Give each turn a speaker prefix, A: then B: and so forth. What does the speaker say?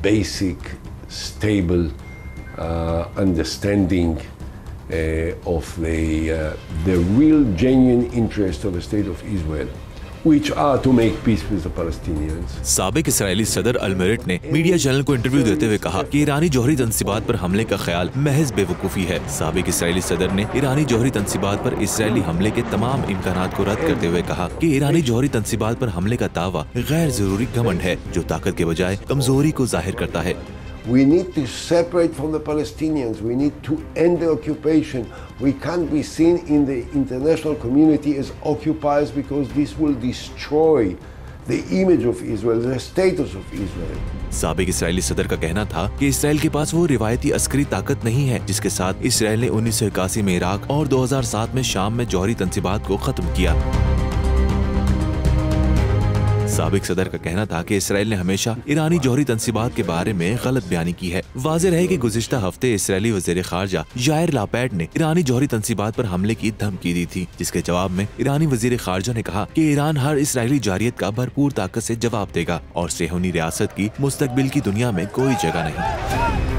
A: basic, stable understanding of the real, genuine interest of the state of Israel, which are to make peace with the Palestinians.
B: साबिक Israeli सदर अल-मेरिट ने media channel को interview देते हुए कहा कि ईरानी जौहरी तंसीबात पर हमले का ख्याल महज बेवकूफ़ी है। साबिक इसराइली सदर ने ईरानी जौहरी तंसीबात पर इसराइली हमले के तमाम इम्कानात को रद्द करते हुए कहा कि ईरानी जौहरी तंसीबात पर हमले का दावा गैर जरूरी घमंड है जो ताकत के बजाय कमजोरी को जाहिर करता है।
A: We need to separate from the Palestinians. We need to end the occupation. We can't be seen in the international community as occupiers because this will destroy the image of Israel, the status of Israel.
B: साबिक Israeli सदर का कहना था कि Israel के पास वो रिवायती अस्करी ताकत नहीं है जिसके साथ इसराइल ने 1981 में इराक और 2007 में शाम में जौहरी तंसीबात को खत्म किया। साबिक सदर का कहना था कि इसराइल ने हमेशा ईरानी जौहरी तंसीबात के बारे में गलत बयानी की है। वाज़ेह है कि गुज़िश्ता हफ्ते इसराइली वज़ीर ख़ारजा याइर लैपिड ने ईरानी जौहरी तंसीबात पर हमले की धमकी दी थी, जिसके जवाब में ईरानी वज़ीर ख़ारजा ने कहा कि ईरान हर इसराइली जारियत का भरपूर ताकत से जवाब देगा और सेहूनी रियासत की मुस्तकबिल की दुनिया में कोई जगह नहीं।